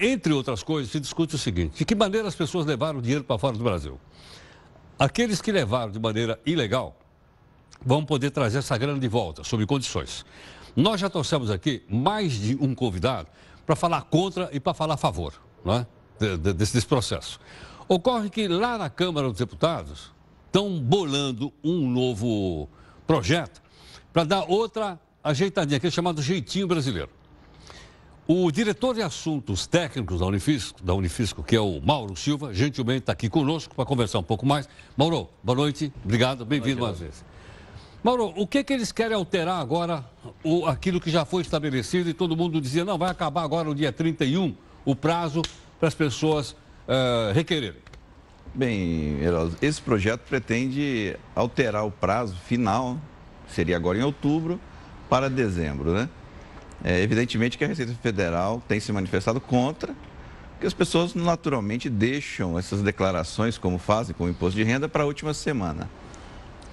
Entre outras coisas, se discute o seguinte: de que maneira as pessoas levaram dinheiro para fora do Brasil? Aqueles que levaram de maneira ilegal vão poder trazer essa grana de volta, sob condições. Nós já trouxemos aqui mais de um convidado para falar contra e para falar a favor, né, desse processo. Ocorre que lá na Câmara dos Deputados estão bolando um novo projeto para dar outra ajeitadinha, que é chamado jeitinho brasileiro. O diretor de assuntos técnicos da Unifisco, que é o Mauro Silva, gentilmente está aqui conosco para conversar um pouco mais. Mauro, boa noite, obrigado, bem-vindo mais vezes. Mauro, o que eles querem alterar agora, aquilo que já foi estabelecido e todo mundo dizia, não, vai acabar agora no dia 31 o prazo para as pessoas requererem? Bem, Heródoto, esse projeto pretende alterar o prazo final, seria agora em outubro, para dezembro, né? Evidentemente que a Receita Federal tem se manifestado contra, porque as pessoas naturalmente deixam essas declarações, como fazem com o imposto de renda, para a última semana.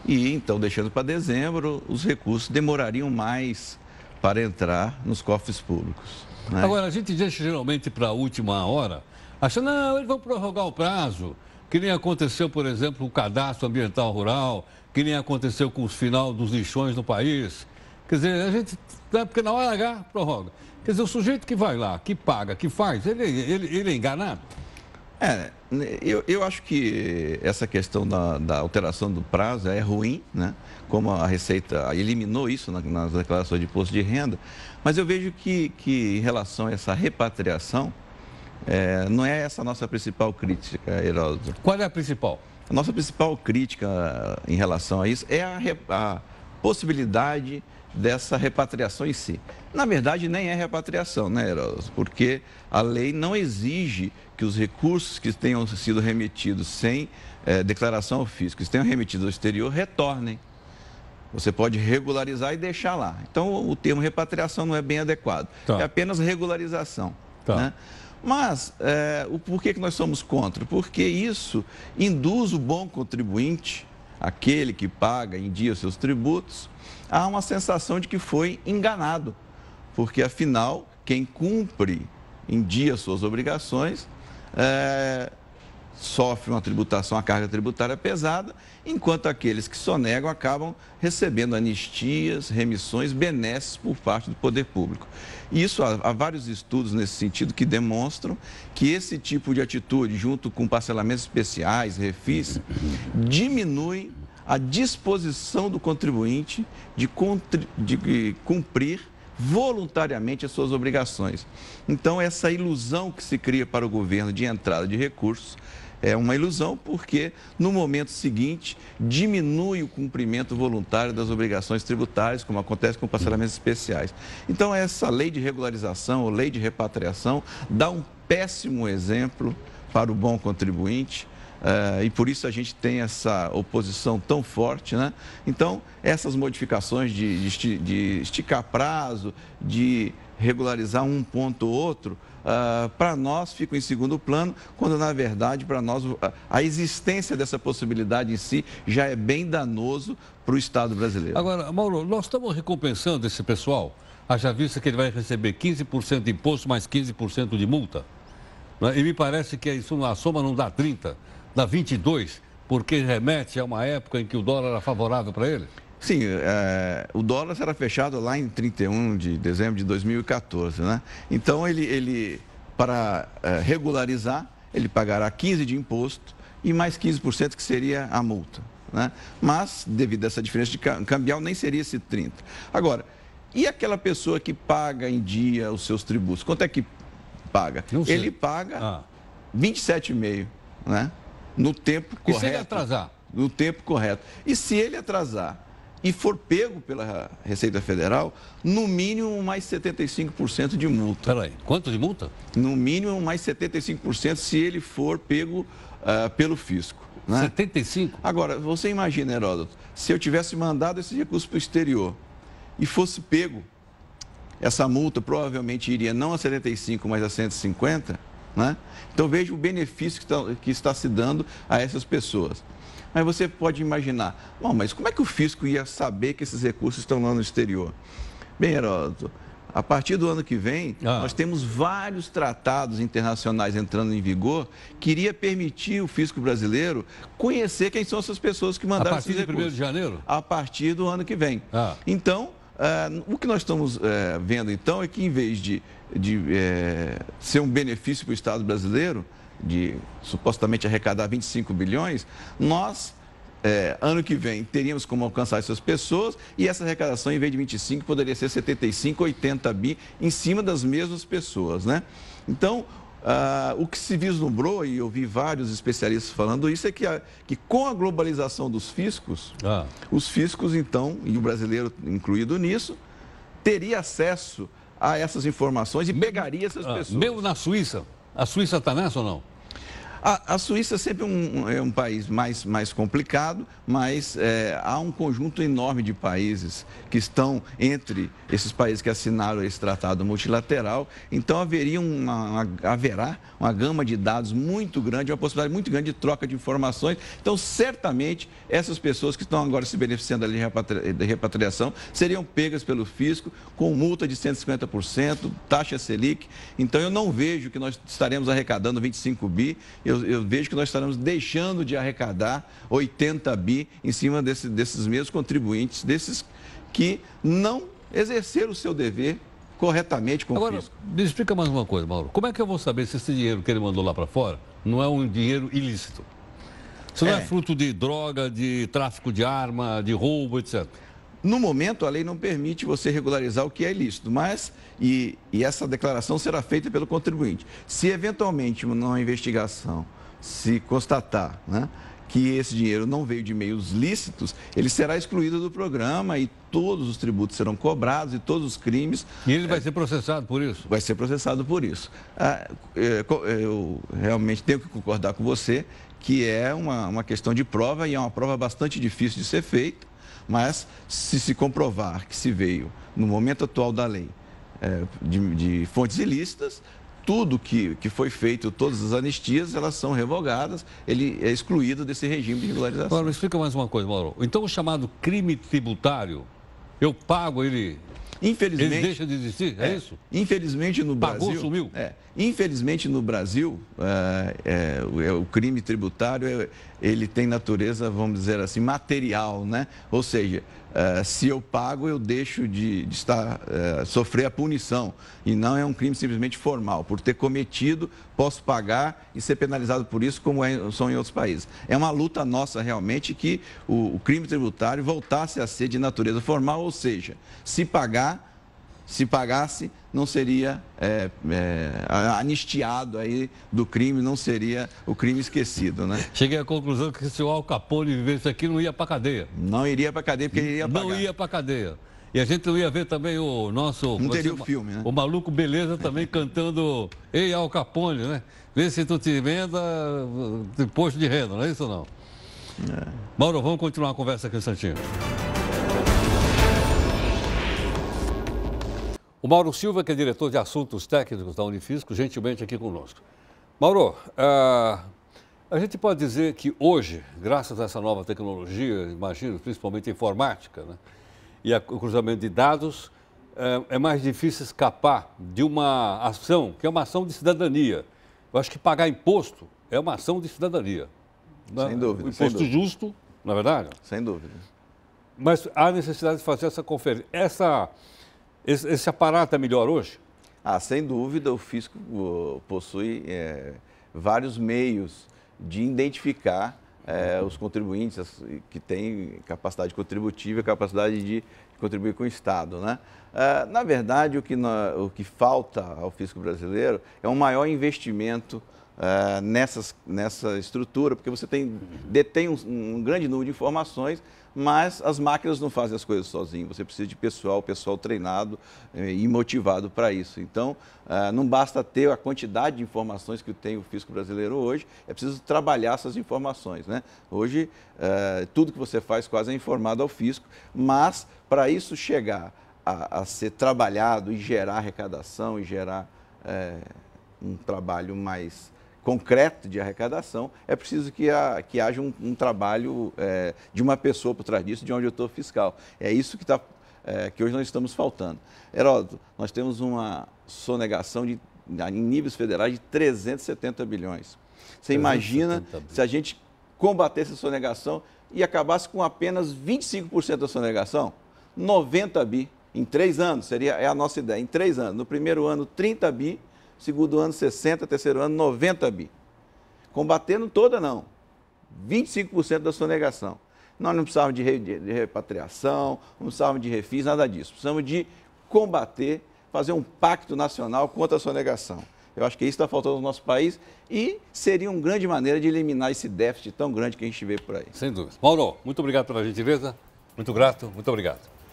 E então, deixando para dezembro, os recursos demorariam mais para entrar nos cofres públicos, né? Agora, a gente deixa geralmente para a última hora, achando, não, eles vão prorrogar o prazo, que nem aconteceu, por exemplo, com o cadastro ambiental rural, que nem aconteceu com o final dos lixões no país. Quer dizer, a gente, porque na hora H, prorroga. Quer dizer, o sujeito que vai lá, que paga, que faz, ele é enganado? Eu acho que essa questão da alteração do prazo é ruim, né? Como a Receita eliminou isso nas declarações de imposto de renda, mas eu vejo que em relação a essa repatriação, não é essa a nossa principal crítica, Heródoto. Qual é a principal? A nossa principal crítica em relação a isso é a possibilidade dessa repatriação em si. Na verdade, nem é repatriação, né, Heródoto? Porque a lei não exige que os recursos que tenham sido remetidos sem declaração ao fisco, que tenham remetido ao exterior, retornem. Você pode regularizar e deixar lá. Então, o termo repatriação não é bem adequado. Tá. É apenas regularização. Tá. Né? Mas, por que nós somos contra? Porque isso induz o bom contribuinte, aquele que paga em dia os seus tributos, há uma sensação de que foi enganado, porque afinal, quem cumpre em dia suas obrigações sofre uma tributação, uma carga tributária pesada, enquanto aqueles que sonegam acabam recebendo anistias, remissões, benesses por parte do poder público. E isso, há vários estudos nesse sentido que demonstram que esse tipo de atitude, junto com parcelamentos especiais, refis, diminui a disposição do contribuinte de cumprir voluntariamente as suas obrigações. Então, essa ilusão que se cria para o governo de entrada de recursos é uma ilusão porque, no momento seguinte, diminui o cumprimento voluntário das obrigações tributárias, como acontece com parcelamentos especiais. Então, essa lei de regularização ou lei de repatriação dá um péssimo exemplo para o bom contribuinte. E por isso a gente tem essa oposição tão forte, né? Então, essas modificações de esticar prazo, de regularizar um ponto ou outro, para nós ficam em segundo plano, quando na verdade para nós a existência dessa possibilidade em si já é bem danoso para o Estado brasileiro. Agora, Mauro, nós estamos recompensando esse pessoal, haja vista que ele vai receber 15% de imposto mais 15% de multa, né? E me parece que isso na soma não dá 30%. Da 22, porque remete a uma época em que o dólar era favorável para ele? Sim, o dólar será fechado lá em 31 de dezembro de 2014, né? Então, ele para regularizar, ele pagará 15% de imposto e mais 15% que seria a multa, né? Mas, devido a essa diferença de cambial, nem seria esse 30%. Agora, e aquela pessoa que paga em dia os seus tributos? Quanto é que paga? Ele paga 27,5%, né? No tempo correto. E se ele atrasar? No tempo correto. E se ele atrasar e for pego pela Receita Federal, no mínimo mais 75% de multa. Peraí, quanto de multa? No mínimo mais 75% se ele for pego pelo fisco. Né? 75%? Agora, você imagina, Heródoto, se eu tivesse mandado esse recurso para o exterior e fosse pego, essa multa provavelmente iria não a 75%, mas a 150%. Né? Então veja o benefício que está se dando a essas pessoas. Mas você pode imaginar, bom, mas como é que o fisco ia saber que esses recursos estão lá no exterior? Bem, Heródoto, A partir do ano que vem, nós temos vários tratados internacionais entrando em vigor que iria permitir o fisco brasileiro conhecer quem são essas pessoas que mandaram esses recursos. A partir de 1º de janeiro? A partir do ano que vem. Então, o que nós estamos vendo, então, é que em vez de ser um benefício para o Estado brasileiro, de supostamente arrecadar 25 bilhões, nós... ano que vem, teríamos como alcançar essas pessoas e essa arrecadação, em vez de 25, poderia ser 75, 80 bi em cima das mesmas pessoas, né? Então, o que se vislumbrou, e eu vi vários especialistas falando isso, é que com a globalização dos fiscos, os fiscos, então, e o brasileiro incluído nisso, teria acesso a essas informações e pegaria essas pessoas. Mesmo na Suíça? A Suíça está nessa ou não? A Suíça sempre é um país mais complicado, mas há um conjunto enorme de países que estão entre esses países que assinaram esse tratado multilateral. Então, haverá uma gama de dados muito grande, uma possibilidade muito grande de troca de informações. Então, certamente, essas pessoas que estão agora se beneficiando da repatriação seriam pegas pelo fisco com multa de 150%, taxa Selic. Então, eu não vejo que nós estaremos arrecadando 25 bi. Eu vejo que nós estaremos deixando de arrecadar 80 bi em cima desses mesmos contribuintes, desses que não exerceram o seu dever corretamente com o fisco. Me explica mais uma coisa, Mauro. Como é que eu vou saber se esse dinheiro que ele mandou lá para fora não é um dinheiro ilícito? Se não é fruto de droga, de tráfico de arma, de roubo, etc. No momento, a lei não permite você regularizar o que é ilícito, mas e essa declaração será feita pelo contribuinte. Se eventualmente numa investigação se constatar, né, que esse dinheiro não veio de meios lícitos, ele será excluído do programa e todos os tributos serão cobrados e todos os crimes... E ele vai ser processado por isso? Vai ser processado por isso. Eu realmente tenho que concordar com você que é uma questão de prova e é uma prova bastante difícil de ser feita, mas se comprovar que se veio, no momento atual da lei, de fontes ilícitas, tudo que foi feito, todas as anistias, elas são revogadas, ele é excluído desse regime de regularização. Agora, me explica mais uma coisa, Mauro. Então, o chamado crime tributário, eu pago, ele deixa de existir? É isso? Infelizmente, no Brasil... Pagou, sumiu? Infelizmente, no Brasil, o crime tributário, ele tem natureza, vamos dizer assim, material, né? Ou seja, se eu pago, eu deixo de sofrer a punição. E não é um crime simplesmente formal. Por ter cometido, posso pagar e ser penalizado por isso, como são em outros países. É uma luta nossa, realmente, que o crime tributário voltasse a ser de natureza formal, ou seja, se pagasse, não seria anistiado aí do crime, não seria o crime esquecido, né? Cheguei à conclusão que se o Al Capone vivesse aqui, não ia para a cadeia. Não iria para a cadeia, porque ele iria pagar. Não ia para a cadeia. E a gente não ia ver também o nosso... Não teria o filme, né? O Maluco Beleza também cantando Ei, Al Capone, né? Vê se tu te emenda imposto de renda, não é isso ou não? Mauro, vamos continuar a conversa aqui um instantinho. O Mauro Silva, que é diretor de assuntos técnicos da Unifisco, gentilmente aqui conosco. Mauro, a gente pode dizer que hoje, graças a essa nova tecnologia, imagino, principalmente a informática, né, e o cruzamento de dados, é mais difícil escapar de uma ação, que é uma ação de cidadania. Eu acho que pagar imposto é uma ação de cidadania. Sem dúvida. O imposto justo, na é verdade? Sem dúvida. Mas há necessidade de fazer essa conferência. Esse aparato é melhor hoje? Sem dúvida, o fisco possui vários meios de identificar os contribuintes que têm capacidade contributiva e capacidade de contribuir com o Estado, né? Na verdade, o que falta ao fisco brasileiro é um maior investimento nessa estrutura, porque você detém um grande número de informações, mas as máquinas não fazem as coisas sozinhas. Você precisa de pessoal treinado e motivado para isso. Então, não basta ter a quantidade de informações que tem o fisco brasileiro hoje, é preciso trabalhar essas informações, né? Hoje, tudo que você faz quase é informado ao fisco, mas para isso chegar a ser trabalhado e gerar arrecadação e gerar um trabalho mais concreto de arrecadação, é preciso que haja um trabalho de uma pessoa por trás disso, de um auditor fiscal. É isso que está que hoje nós estamos faltando. Heródoto, nós temos uma sonegação em níveis federais de 370 bilhões. Você imagina se a gente combatesse a sonegação e acabasse com apenas 25% da sonegação? 90 bi em 3 anos, é a nossa ideia, em 3 anos. No primeiro ano, 30 bi, segundo ano, 60, terceiro ano, 90 bi. Combatendo toda, não. 25% da sonegação. Nós não precisávamos de repatriação, não precisávamos de refis, nada disso. Precisamos de combater, fazer um pacto nacional contra a sonegação. Eu acho que isso está faltando no nosso país e seria uma grande maneira de eliminar esse déficit tão grande que a gente vê por aí. Sem dúvida. Mauro, muito obrigado pela gentileza. Muito grato, muito obrigado.